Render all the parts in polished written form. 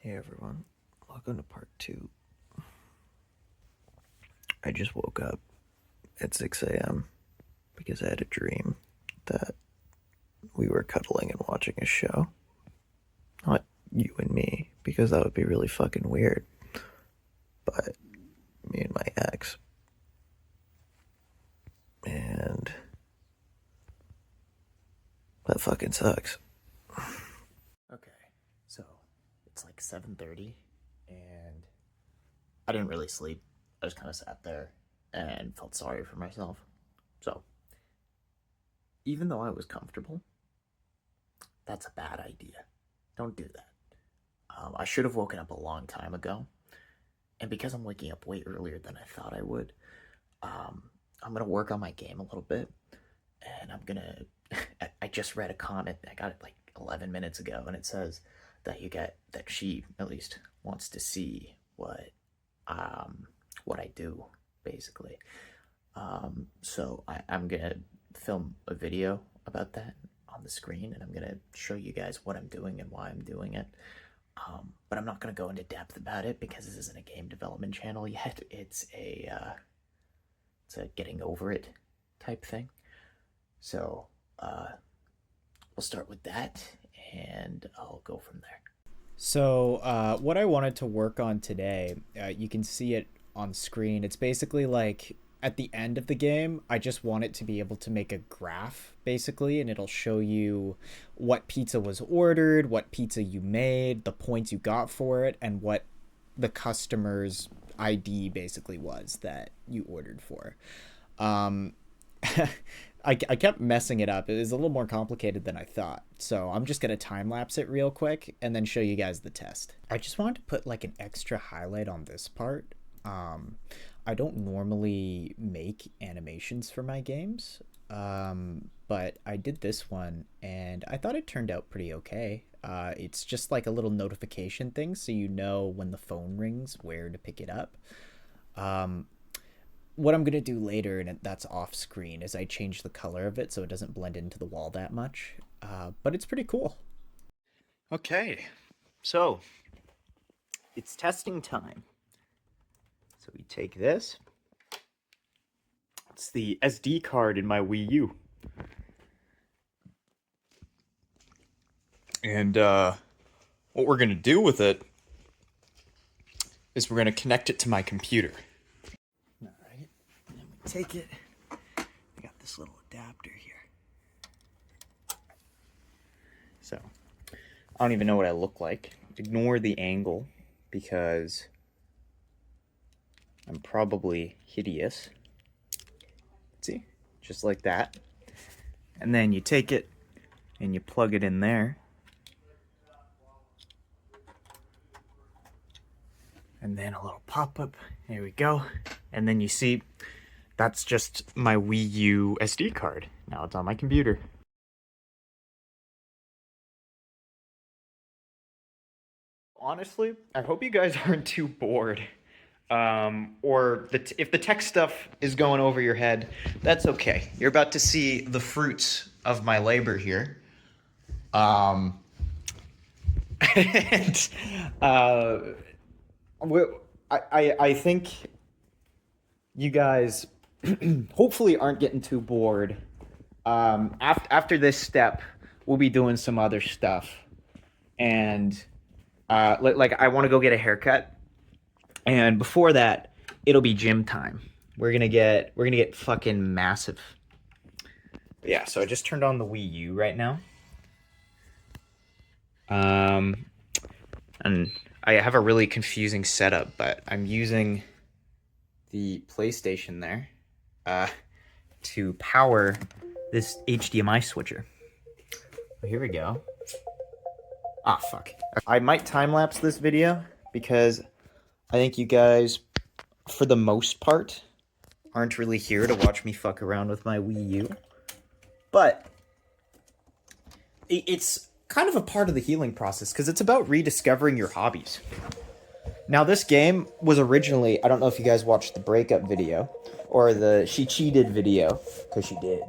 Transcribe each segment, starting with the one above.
Hey everyone, welcome to part 2. I just woke up at 6 a.m. because I had a dream that we were cuddling and watching a show. Not you and me, because that would be really fucking weird, but me and my ex. And that fucking sucks. Okay, so it's like 7:30 and I didn't really sleep. I just kind of sat there and felt sorry for myself. So, even though I was comfortable, that's a bad idea. Don't do that. I should have woken up a long time ago. And because I'm waking up way earlier than I thought I would, I'm going to work on my game a little bit. And I'm going to. I just read a comment. I got it like 11 minutes ago, and it says that she at least wants to see what I do, basically. So I'm gonna film a video about that on the screen, and I'm gonna show you guys what I'm doing and why I'm doing it. But I'm not gonna go into depth about it because this isn't a game development channel yet. It's a getting over it type thing. So we'll start with that, and I'll go from there. So, what I wanted to work on today, you can see it on screen. It's basically like at the end of the game, I just want it to be able to make a graph, basically, and it'll show you what pizza was ordered, what pizza you made, the points you got for it, and what the customer's ID basically was that you ordered for. Um, I kept messing it up. It was a little more complicated than I thought. So I'm just going to time lapse it real quick and then show you guys the test. I just wanted to put like an extra highlight on this part. I don't normally make animations for my games, but I did this one and I thought it turned out pretty okay. It's just like a little notification thing so you know when the phone rings where to pick it up. What I'm going to do later, and that's off screen, is I change the color of it so it doesn't blend into the wall that much. But it's pretty cool. Okay, so it's testing time. So we take this. It's the SD card in my Wii U. And what we're going to do with it is we're going to connect it to my computer. All right, and then we take it. I got this little adapter here. So, I don't even know what I look like. Ignore the angle because I'm probably hideous. See? Just like that. And then you take it and you plug it in there. And then a little pop-up. There we go. And then you see, that's just my Wii U SD card. Now it's on my computer. Honestly, I hope you guys aren't too bored. If the tech stuff is going over your head, that's okay. You're about to see the fruits of my labor here. And, I think you guys hopefully aren't getting too bored. After this step, we'll be doing some other stuff. And like I want to go get a haircut. And before that, it'll be gym time. We're gonna get fucking massive. But yeah, so I just turned on the Wii U right now. And I have a really confusing setup, but I'm using the PlayStation there to power this HDMI switcher. Here we go. Ah, fuck. I might time-lapse this video because I think you guys, for the most part, aren't really here to watch me fuck around with my Wii U. But it's kind of a part of the healing process because it's about rediscovering your hobbies. Now, this game was originally, I don't know if you guys watched the breakup video or the she cheated video, because she did,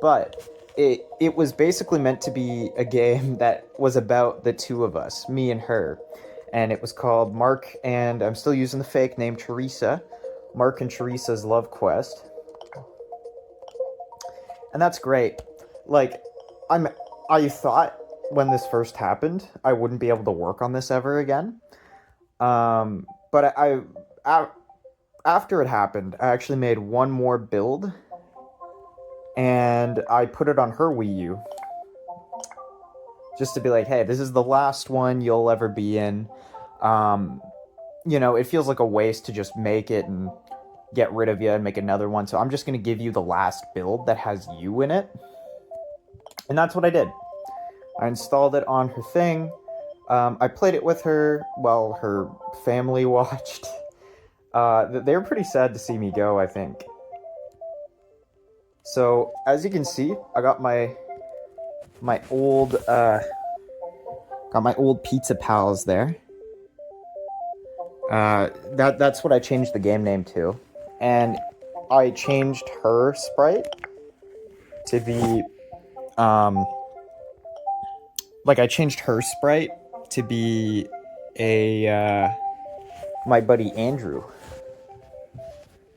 but it was basically meant to be a game that was about the two of us, me and her. and it was called Mark and I'm still using the fake name Teresa, Mark and Teresa's Love Quest. And that's great. Like, I thought when this first happened, I wouldn't be able to work on this ever again. But after it happened, I actually made one more build, and I put it on her Wii U. Just to be like, hey, this is the last one you'll ever be in. You know, it feels like a waste to just make it and get rid of you and make another one. So I'm just going to give you the last build that has you in it. And that's what I did. I installed it on her thing. I played it with her while her family watched. They were pretty sad to see me go, I think. So, as you can see, I got my old Pizza Pals there. That's what I changed the game name to. And I changed her sprite to be I changed her sprite to be my buddy Andrew.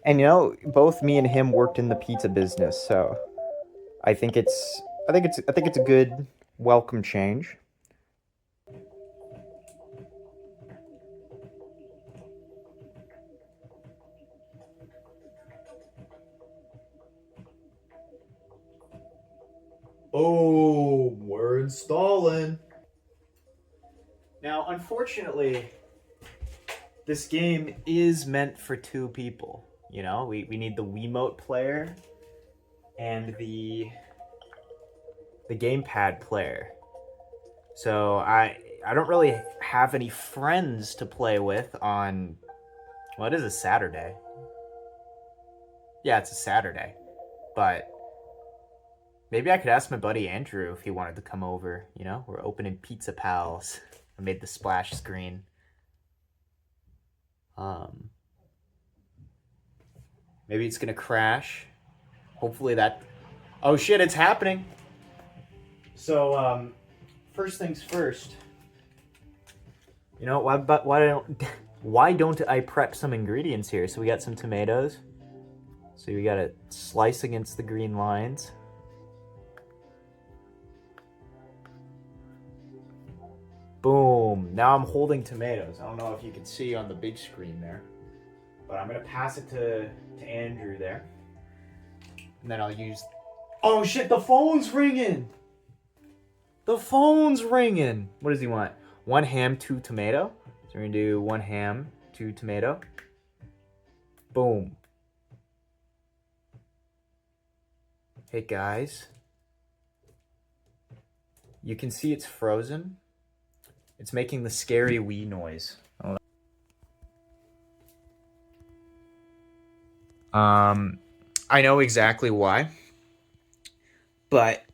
And you know, both me and him worked in the pizza business, so I think it's a good welcome change. Oh, we're installing. Now, unfortunately, this game is meant for 2 people. You know, we need the Wiimote player and the gamepad player. So I don't really have any friends to play with on, well, it is a Saturday. Yeah, it's a Saturday. But maybe I could ask my buddy Andrew if he wanted to come over. You know, we're opening Pizza Pals. I made the splash screen. Maybe it's gonna crash. Hopefully that... Oh shit, it's happening! So, first things first. You know, why don't I prep some ingredients here? So we got some tomatoes. So we gotta slice against the green lines. Boom. Now I'm holding tomatoes. I don't know if you can see on the big screen there. But I'm going to pass it to Andrew there. And then I'll use... Oh shit, the phone's ringing! The phone's ringing! What does he want? 1 ham, 2 tomato. So we're going to do 1 ham, 2 tomato. Boom. Hey guys. You can see it's frozen. It's making the scary Wii noise. I know exactly why. But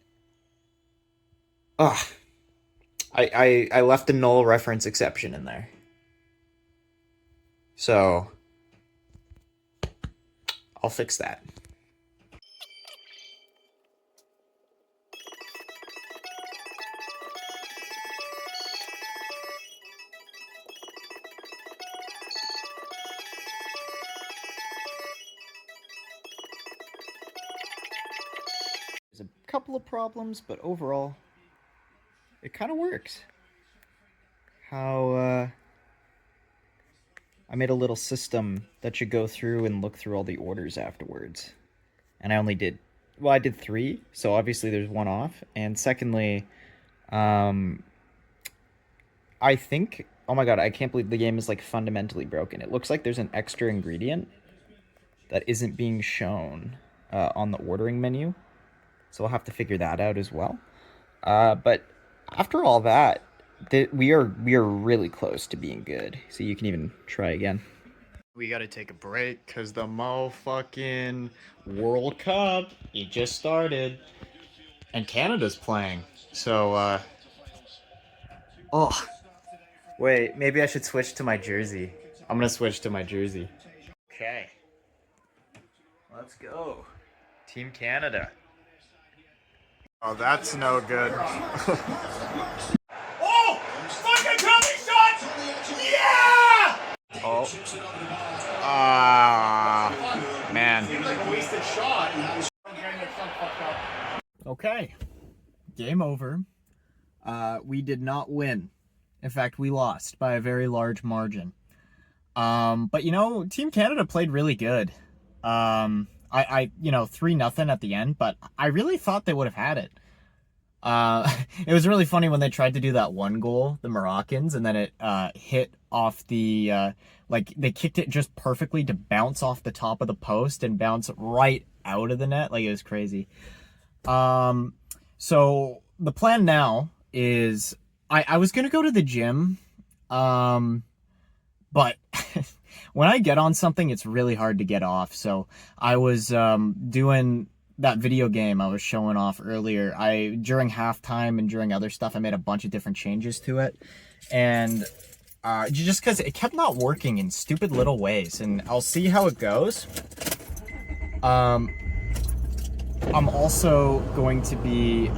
I left a null reference exception in there. So I'll fix that. There's a couple of problems, but overall, it kind of works. How, I made a little system that you go through and look through all the orders afterwards. And I only did, well, I did 3, so obviously there's 1 off. And secondly, I think, oh my god, I can't believe the game is like fundamentally broken. It looks like there's an extra ingredient that isn't being shown on the ordering menu. So we'll have to figure that out as well. But after all that, we are really close to being good. So you can even try again. We gotta take a break because the motherfucking World Cup, it just started. And Canada's playing. So, oh. Wait, maybe I should switch to my jersey. I'm gonna switch to my jersey. Okay. Let's go. Team Canada. Oh, that's no good. Oh! Fucking coming shot! Man. Okay. Game over. We did not win. In fact, we lost by a very large margin. But you know, Team Canada played really good. I 3-0 at the end, but I really thought they would have had it. It was really funny when they tried to do that one goal, the Moroccans, and then it hit off the like they kicked it just perfectly to bounce off the top of the post and bounce right out of the net. Like, it was crazy. So the plan now is I was gonna go to the gym, but when I get on something, it's really hard to get off. So I was doing that video game I was showing off earlier. During halftime and during other stuff, I made a bunch of different changes to it, and just because it kept not working in stupid little ways, and I'll see how it goes. I'm also going to be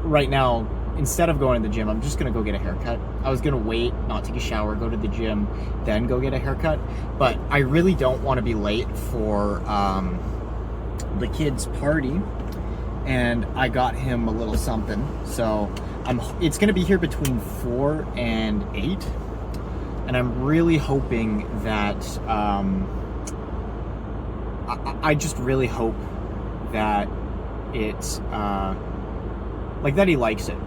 right now, instead of going to the gym, I'm just gonna go get a haircut. I was gonna wait, not take a shower, go to the gym, then go get a haircut, but I really don't want to be late for the kid's party, and I got him a little something, so it's gonna be here between 4 and 8, and I'm really hoping that I just really hope that it's like that he likes it.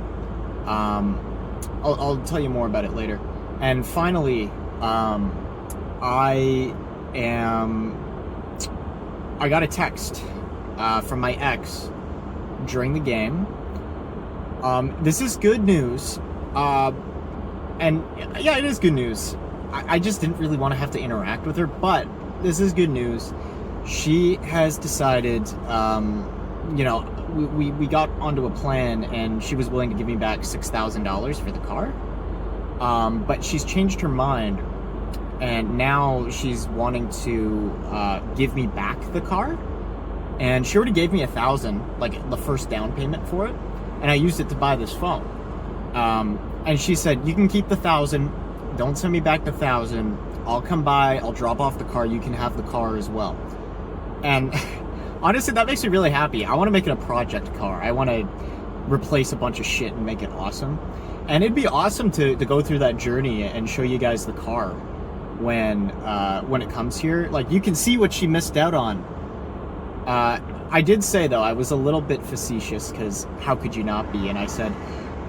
I'll tell you more about it later. And finally, I got a text from my ex during the game. This is good news. And yeah, it is good news. I just didn't really want to have to interact with her, but this is good news. She has decided, we got onto a plan, and she was willing to give me back $6,000 for the car. But she's changed her mind, and now she's wanting to give me back the car. And she already gave me $1,000, like the first down payment for it, and I used it to buy this phone. And she said, "You can keep the $1,000. Don't send me back the $1,000. I'll come by. I'll drop off the car. You can have the car as well." And honestly, that makes me really happy. I want to make it a project car. I want to replace a bunch of shit and make it awesome. And it'd be awesome to go through that journey and show you guys the car when it comes here. Like, you can see what she missed out on. I did say, though, I was a little bit facetious, because how could you not be? And I said,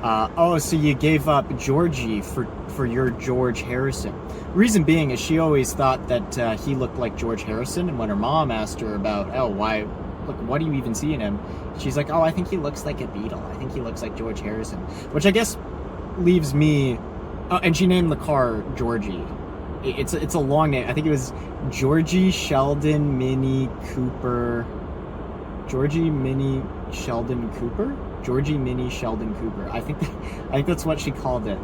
oh, so you gave up Georgie for your George Harrison. Reason being is she always thought that he looked like George Harrison, and when her mom asked her about, what do you even see in him? She's like, oh, I think he looks like a Beatle. I think he looks like George Harrison. Which I guess leaves me... and she named the car Georgie. It's a long name. I think it was Georgie Sheldon Minnie Cooper... Georgie Minnie Sheldon Cooper? Georgie Minnie Sheldon Cooper. I think that's what she called it.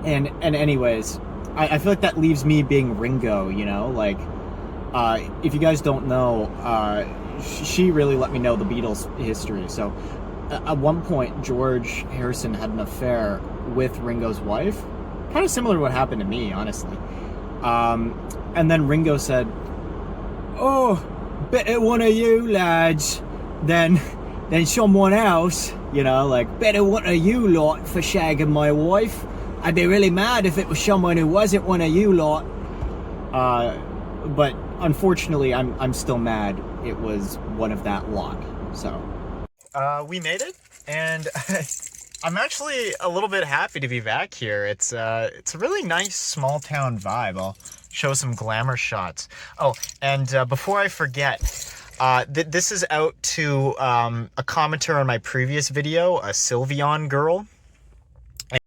And anyways, I feel like that leaves me being Ringo, like, if you guys don't know, she really let me know the Beatles history. So at one point, George Harrison had an affair with Ringo's wife, kind of similar to what happened to me, honestly. And then Ringo said, "Oh, better one of you lads than someone else, better one of you lot for shagging my wife. I'd be really mad if it was someone who wasn't one of you lot." But unfortunately, I'm still mad it was one of that lot. So we made it, and I'm actually a little bit happy to be back here. It's a really nice small town vibe. I'll show some glamour shots. Oh, and before I forget, this is out to a commenter on my previous video, a Sylveon girl.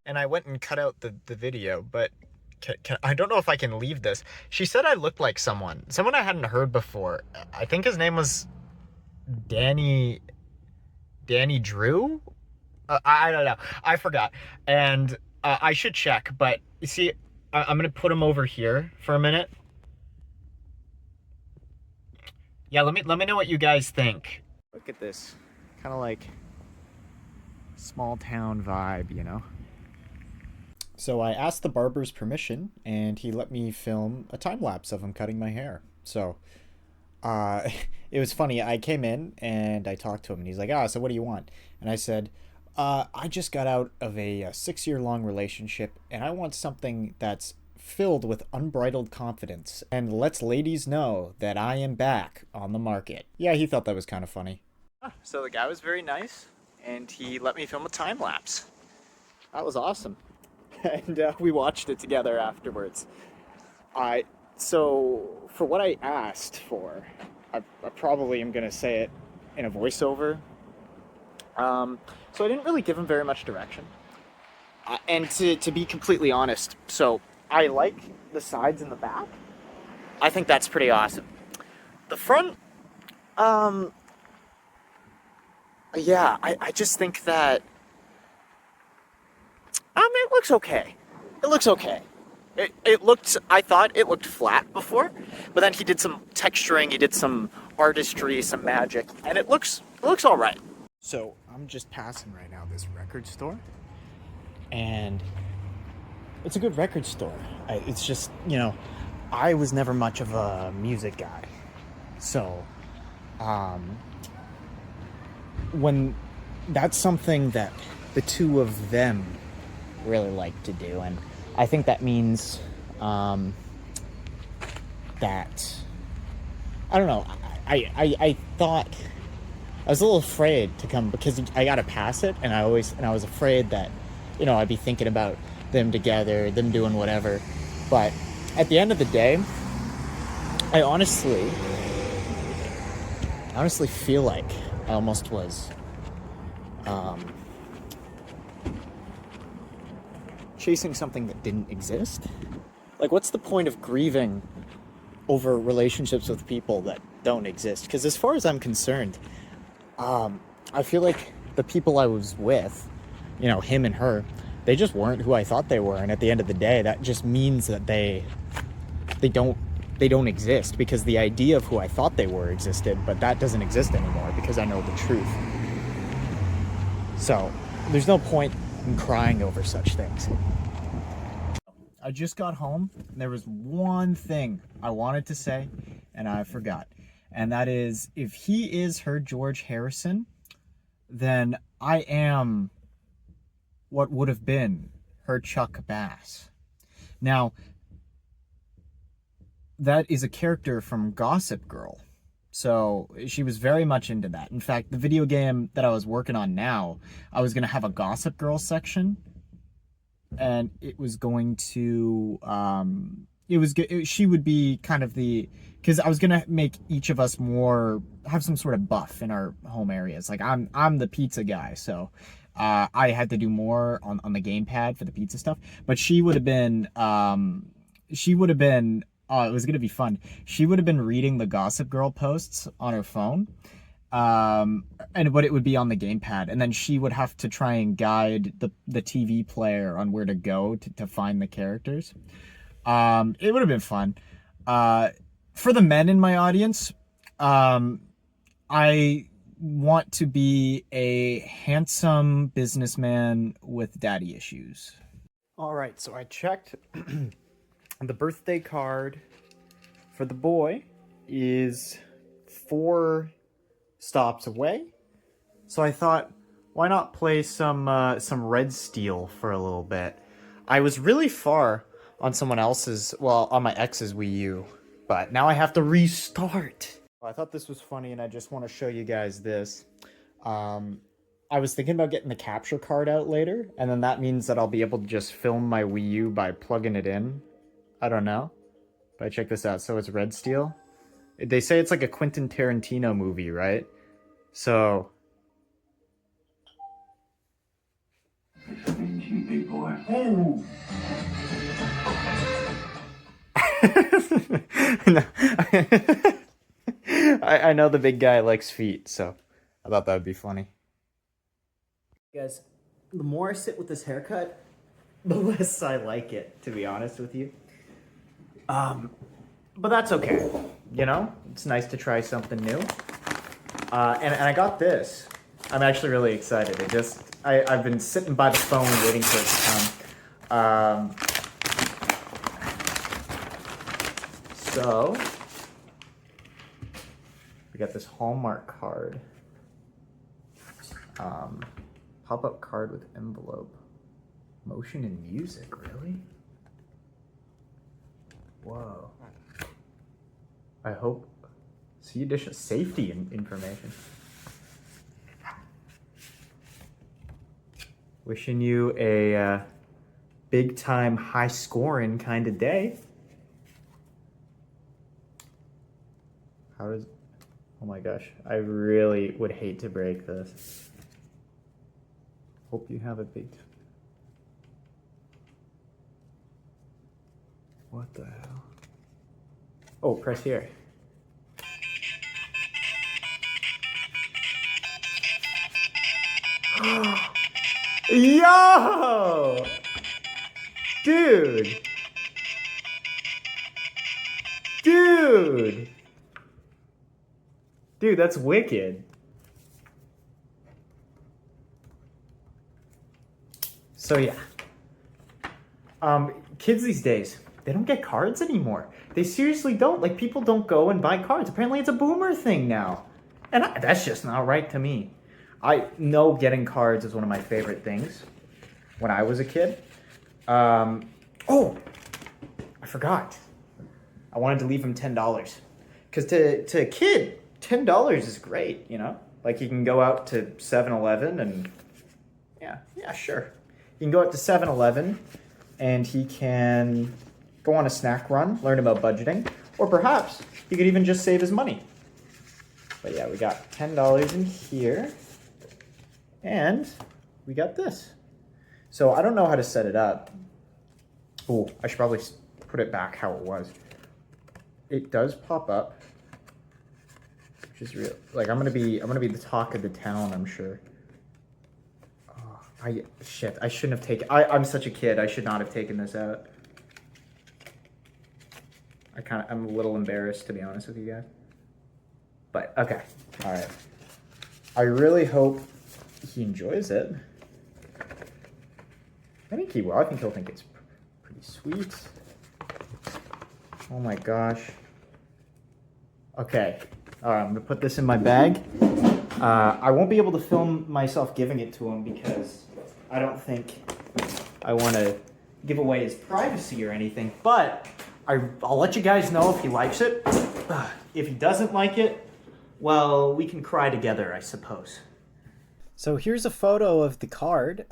And I went and cut out the video, but I don't know if I can leave this. She said I looked like someone I hadn't heard before. I think his name was Danny Drew? I don't know. I forgot. And I should check, but you see, I'm going to put him over here for a minute. Yeah, let me know what you guys think. Look at this. Kind of like small town vibe, So I asked the barber's permission, and he let me film a time lapse of him cutting my hair. So uh, it was funny. I came in and I talked to him, and he's like, so what do you want? And I said, I just got out of a 6 year long relationship, and I want something that's filled with unbridled confidence and lets ladies know that I am back on the market. Yeah, he thought that was kind of funny. So the guy was very nice, and he let me film a time lapse. That was awesome. And we watched it together afterwards. So for what I asked for, I probably am gonna say it in a voiceover. So I didn't really give him very much direction. And to be completely honest, so I like the sides and the back. I think that's pretty awesome. The front, yeah, I just think that, it looks okay. It looks okay. It looked, I thought it looked flat before, but then he did some texturing, he did some artistry, some magic, and it looks all right. So I'm just passing right now this record store, and it's a good record store. It's just, I was never much of a music guy, so when that's something that the two of them really like to do, and I think that means that I don't know. I thought I was a little afraid to come because I gotta pass it, and I was afraid that I'd be thinking about them together, them doing whatever. But at the end of the day, I honestly feel like I almost was chasing something that didn't exist. Like, what's the point of grieving over relationships with people that don't exist? Because as far as I'm concerned, I feel like the people I was with, him and her, they just weren't who I thought they were. And at the end of the day, that just means that they don't exist, because the idea of who I thought they were existed, but that doesn't exist anymore because I know the truth. So there's no point in crying over such things. I just got home, and there was one thing I wanted to say, and I forgot. And that is, if he is her George Harrison, then I am what would have been her Chuck Bass. Now, that is a character from Gossip Girl. So she was very much into that. In fact, the video game that I was working on now, I was going to have a Gossip Girl section, and it was going to she would be kind of because I was going to make each of us have some sort of buff in our home areas. Like, I'm the pizza guy, so I had to do more on the gamepad for the pizza stuff. But she would have been it was going to be fun. She would have been reading the Gossip Girl posts on her phone, but it would be on the gamepad, and then she would have to try and guide the TV player on where to go to find the characters. It would have been fun. For the men in my audience, I want to be a handsome businessman with daddy issues. All right, so I checked. The birthday card for the boy is 4 stops away. So I thought, why not play some Red Steel for a little bit? I was really far on on my ex's Wii U, but now I have to restart. I thought this was funny, and I just want to show you guys this. I was thinking about getting the capture card out later, and then that means that I'll be able to just film my Wii U by plugging it in. I don't know, but check this out. So it's Red Steel. They say it's like a Quentin Tarantino movie, right? So big boy. Oh. I know the big guy likes feet, so I thought that would be funny. Guys, the more I sit with this haircut, the less I like it, to be honest with you. But that's okay. It's nice to try something new. And I got this. I'm actually really excited. I've been sitting by the phone waiting for it to So we got this Hallmark card. Pop-up card with envelope. Motion and music, really? Whoa. I hope. See additional safety information. Wishing you a big time high scoring kind of day. How does. Oh my gosh. I really would hate to break this. Hope you have a big. What the hell? Oh, press here. Yo! Dude! Dude! Dude, that's wicked. So yeah. Kids these days, they don't get cards anymore. They seriously don't. Like, people don't go and buy cards. Apparently it's a boomer thing now. And that's just not right to me. I know getting cards is one of my favorite things when I was a kid. Oh, I forgot. I wanted to leave him $10. Because to a kid, $10 is great, you know? Like, you can go out to 7-Eleven and... Yeah, sure. You can go out to 7-Eleven and he can go on a snack run, learn about budgeting, or perhaps he could even just save his money. But yeah, we got $10 in here, and we got this. So I don't know how to set it up. Oh, I should probably put it back how it was. It does pop up, which is real. Like, I'm gonna be the talk of the town, I'm sure. I shouldn't have taken. I'm such a kid. I should not have taken this out. I'm a little embarrassed, to be honest with you guys. But okay, all right. I really hope he enjoys it. I think he will. I think he'll think it's pretty sweet. Oh my gosh. Okay, all right. I'm gonna put this in my bag. I won't be able to film myself giving it to him because I don't think I want to give away his privacy or anything, but I'll let you guys know if he likes it. If he doesn't like it, well, we can cry together, I suppose. So here's a photo of the card.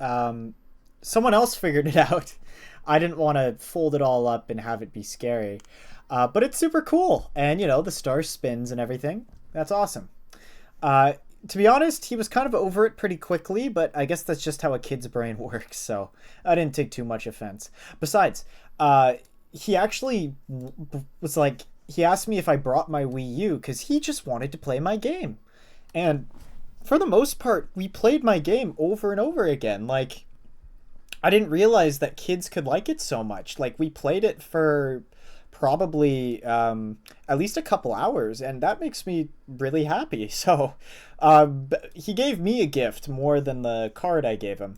Someone else figured it out. I didn't want to fold it all up and have it be scary. But it's super cool. And, you know, the star spins and everything. That's awesome. To be honest, he was kind of over it pretty quickly, but I guess that's just how a kid's brain works, so I didn't take too much offense. Besides, he actually was like, he asked me if I brought my Wii U because he just wanted to play my game. And for the most part, we played my game over and over again. Like, I didn't realize that kids could like it so much. Like, we played it for probably at least a couple hours, and that makes me really happy. So he gave me a gift more than the card I gave him.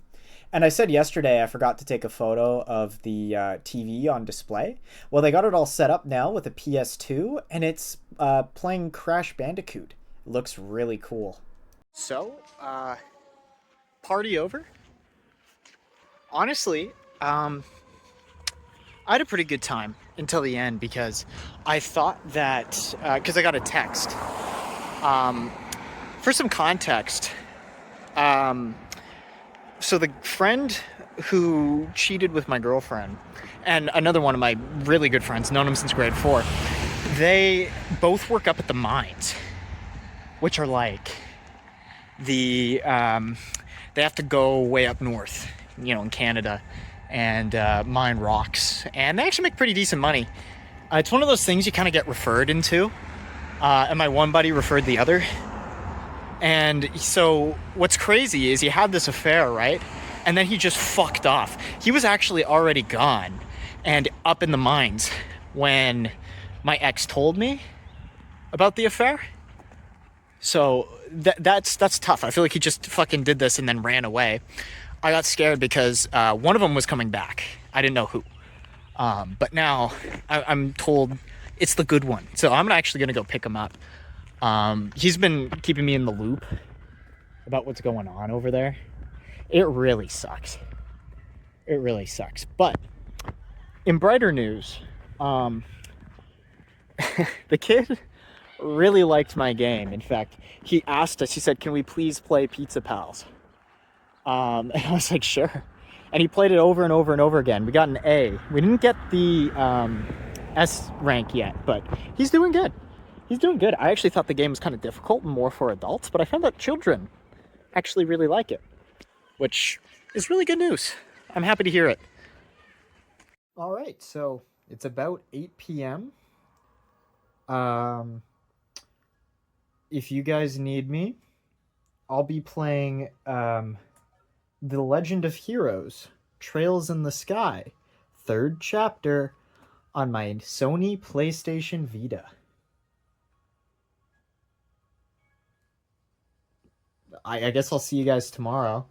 And I said yesterday I forgot to take a photo of the TV on display. Well, they got it all set up now with a PS2, and it's playing Crash Bandicoot. It looks really cool. So, party over. Honestly, I had a pretty good time until the end because I thought that, because I got a text. For some context, so the friend who cheated with my girlfriend and another one of my really good friends, known him since grade 4, they both work up at the mines, which are like they have to go way up north, you know, in Canada, and mine rocks, and they actually make pretty decent money. It's one of those things you kind of get referred into, and my one buddy referred the other. And so what's crazy is he had this affair, right? And then he just fucked off. He was actually already gone and up in the mines when my ex told me about the affair. So that's tough. I feel like he just fucking did this and then ran away. I got scared because one of them was coming back. I didn't know who. But now I'm told it's the good one. So I'm actually going to go pick him up. He's been keeping me in the loop about what's going on over there. It really sucks. It really sucks. But in brighter news, the kid really liked my game. In fact, he asked us, he said, can we please play Pizza Pals? And I was like, sure. And he played it over and over and over again. We got an A. We didn't get the S rank yet, but he's doing good. He's doing good. I actually thought the game was kind of difficult and more for adults, but I found that children actually really like it, which is really good news. I'm happy to hear it. All right, so it's about 8 p.m. If you guys need me, I'll be playing The Legend of Heroes, Trails in the Sky, 3rd chapter on my Sony PlayStation Vita. I guess I'll see you guys tomorrow.